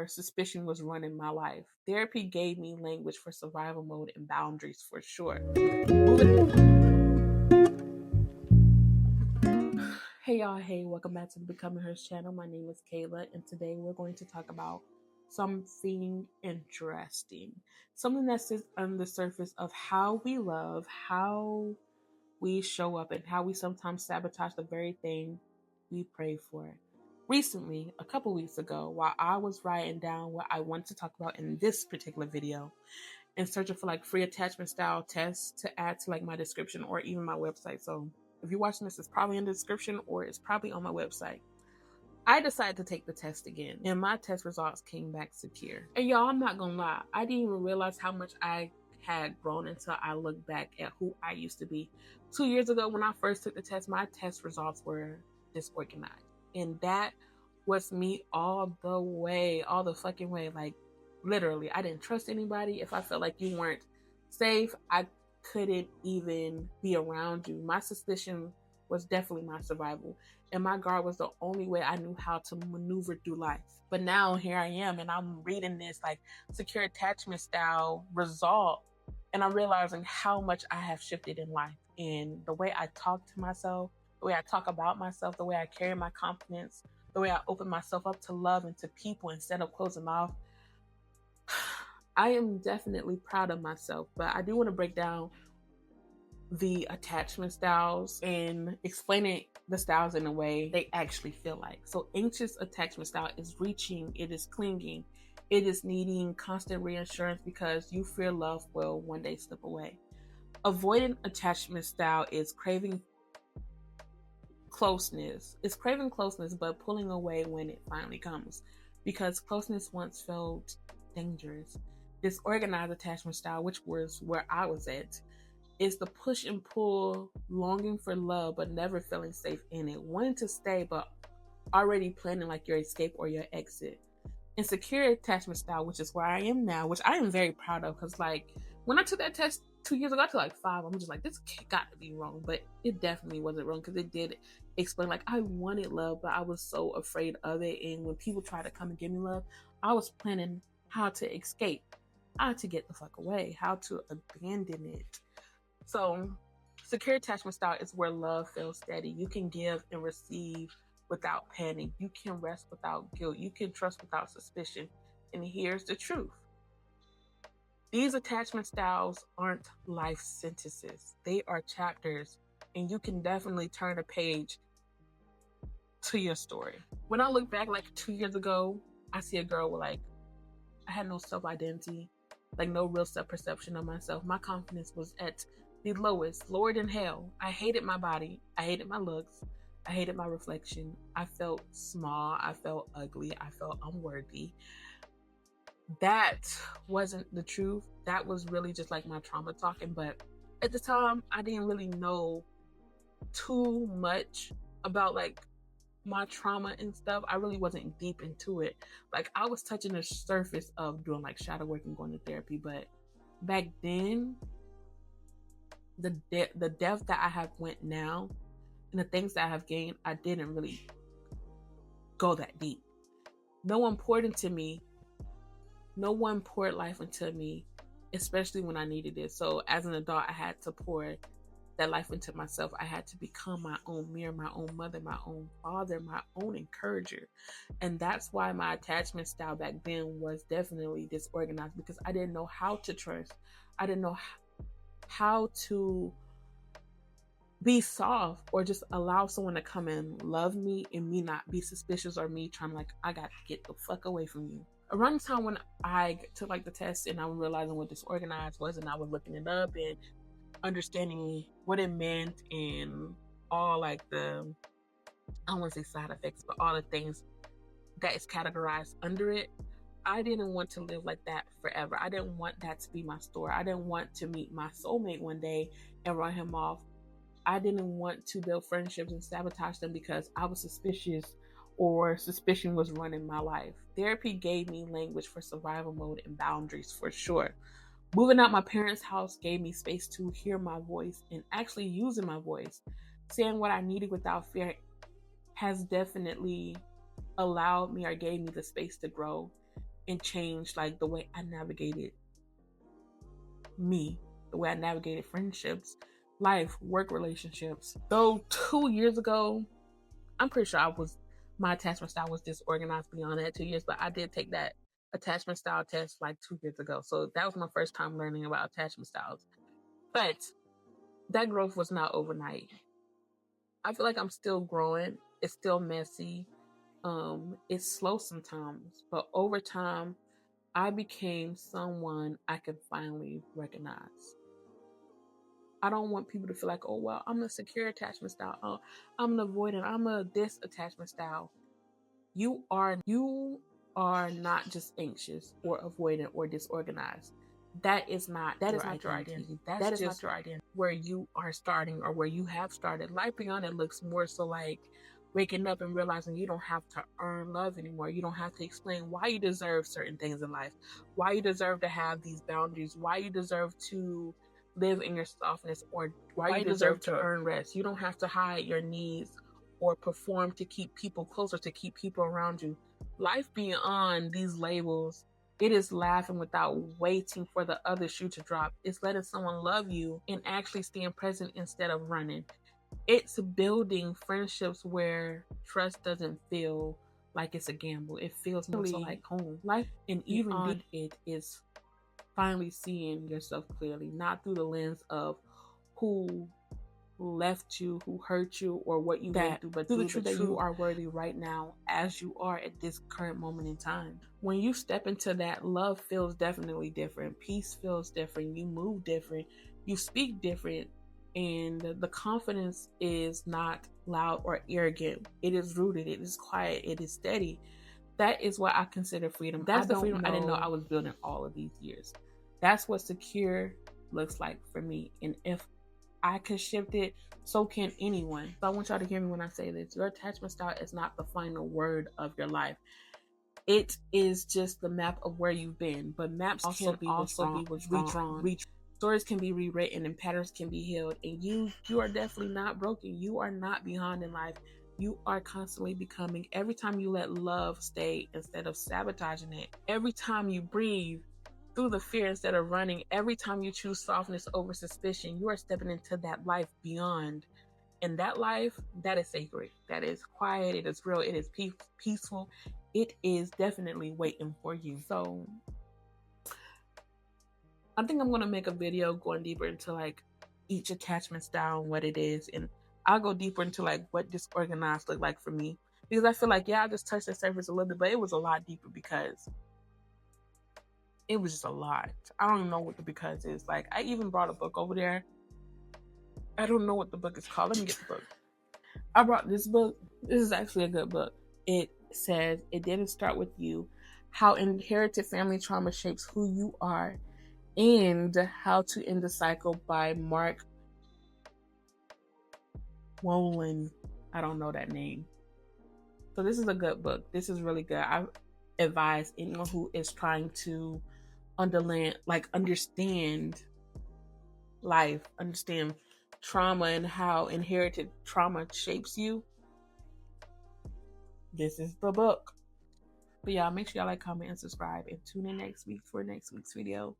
or suspicion was running my life. Therapy gave me language for survival mode and boundaries for sure. Hey y'all, hey, welcome back to the Becoming Herrss channel. My name is Kayla, and today we're going to talk about something interesting. Something that sits under the surface of how we love, how we show up, and how we sometimes sabotage the very thing we pray for. Recently, a couple weeks ago, while I was writing down what I wanted to talk about in this particular video and searching for like free attachment style tests to add to like my description or even my website. So if you're watching this, it's probably in the description or it's probably on my website. I decided to take the test again, and my test results came back secure. And y'all, I'm not gonna lie, I didn't even realize how much I had grown until I looked back at who I used to be. 2 years ago, when I first took the test, my test results were disorganized. And that was me all the fucking way. Like, literally, I didn't trust anybody. If I felt like you weren't safe, I couldn't even be around you. My suspicion was definitely my survival, and my guard was the only way I knew how to maneuver through life. But now here I am, and I'm reading this like secure attachment style result, and I'm realizing how much I have shifted in life, and the way I talk to myself, the way I talk about myself, the way I carry my confidence, the way I open myself up to love and to people instead of closing off. I am definitely proud of myself, but I do want to break down the attachment styles and explaining the styles in a way they actually feel like. So anxious attachment style is reaching, it is clinging, it is needing constant reassurance because you fear love will one day slip away. Avoidant attachment style is craving closeness. It's craving closeness but pulling away when it finally comes because closeness once felt dangerous. Disorganized attachment style, which was where I was at, is the push and pull, longing for love but never feeling safe in it, wanting to stay but already planning like your escape or your exit. And secure attachment style, which is where I am now, which I am very proud of, because like when I took that test 2 years ago, I took like 5. I'm just like, this got to be wrong, but it definitely wasn't wrong because it did explain like I wanted love, but I was so afraid of it. And when people try to come and give me love, I was planning how to escape, how to get the fuck away, how to abandon it. So secure attachment style is where love feels steady. You can give and receive without panic. You can rest without guilt. You can trust without suspicion. And here's the truth. These attachment styles aren't life sentences. They are chapters, and you can definitely turn a page to your story. When I look back like 2 years ago, I see a girl with like, I had no self-identity, like no real self-perception of myself. My confidence was at the lowest, lower than hell. I hated my body. I hated my looks. I hated my reflection. I felt small. I felt ugly. I felt unworthy. That wasn't the truth. That was really just like my trauma talking. But at the time, I didn't really know too much about like my trauma and stuff. I really wasn't deep into it. Like I was touching the surface of doing like shadow work and going to therapy. But back then, the depth that I have went now and the things that I have gained, I didn't really go that deep. No one poured into me. No one poured life into me, especially when I needed it. So as an adult, I had to pour that life into myself. I had to become my own mirror, my own mother, my own father, my own encourager. And that's why my attachment style back then was definitely disorganized, because I didn't know how to trust. I didn't know how to be soft or just allow someone to come and love me and me not be suspicious, or me trying to like, I got to get the fuck away from you. Around the time when I took like the test and I was realizing what disorganized was, and I was looking it up and understanding what it meant and all like the, I don't want to say side effects, but all the things that is categorized under it, I didn't want to live like that forever. I didn't want that to be my story. I didn't want to meet my soulmate one day and run him off. I didn't want to build friendships and sabotage them because I was suspicious or suspicion was running my life. Therapy gave me language for survival mode and boundaries for sure. Moving out my parents' house gave me space to hear my voice and actually using my voice. Saying what I needed without fear has definitely allowed me or gave me the space to grow. and changed like the way I navigated me, the way I navigated friendships, life, work relationships. So 2 years ago, I'm pretty sure my attachment style was disorganized beyond that 2 years, but I did take that attachment style test like 2 years ago. So that was my first time learning about attachment styles. But that growth was not overnight. I feel like I'm still growing. It's still messy. It's slow sometimes, but over time, I became someone I could finally recognize. I don't want people to feel like, oh, well, I'm a secure attachment style. Oh, I'm an avoidant. I'm a this attachment style. You are not just anxious or avoidant or disorganized. That is not your identity. That is not your identity. Where you are starting or where you have started. Life beyond it looks more so like waking up and realizing you don't have to earn love anymore. You don't have to explain why you deserve certain things in life, why you deserve to have these boundaries, why you deserve to live in your softness, or why you deserve to earn rest. You don't have to hide your needs or perform to keep people closer, to keep people around you. Life beyond these labels, it is laughing without waiting for the other shoe to drop. It's letting someone love you and actually staying present instead of running. It's building friendships where trust doesn't feel like it's a gamble. It feels more so like home. Life, and even beyond it is finally seeing yourself clearly, not through the lens of who left you, who hurt you, or what you went through, but through the truth that you are worthy right now as you are at this current moment in time. When you step into that, love feels definitely different. Peace feels different. You move different. You speak different. And the confidence is not loud or arrogant. It is rooted. It is quiet. It is steady. That is what I consider freedom. That's the freedom I didn't know I was building all of these years. That's what secure looks like for me. And if I can shift it, so can anyone. So I want y'all to hear me when I say this. Your attachment style is not the final word of your life. It is just the map of where you've been. But maps can also be redrawn. Stories can be rewritten and patterns can be healed. And you are definitely not broken. You are not behind in life. You are constantly becoming. Every time you let love stay instead of sabotaging it, every time you breathe through the fear instead of running, every time you choose softness over suspicion, you are stepping into that life beyond. And that life, that is sacred. That is quiet. It is real. It is peaceful. It is definitely waiting for you. So I think I'm going to make a video going deeper into like each attachment style and what it is. And I'll go deeper into like what disorganized look like for me. Because I feel like, yeah, I just touched the surface a little bit, but it was a lot deeper because it was just a lot. I don't even know what the because is. Like, I even brought a book over there. I don't know what the book is called. Let me get the book. I brought this book. This is actually a good book. It says, It Didn't Start With You, How Inherited Family Trauma Shapes Who You Are, and How to End the Cycle by Mark Wolin. I don't know that name. So this is a good book. This is really good. I advise anyone who is trying to understand life, understand trauma and how inherited trauma shapes you. This is the book. But y'all, make sure y'all like, comment, and subscribe, and tune in next week for next week's video.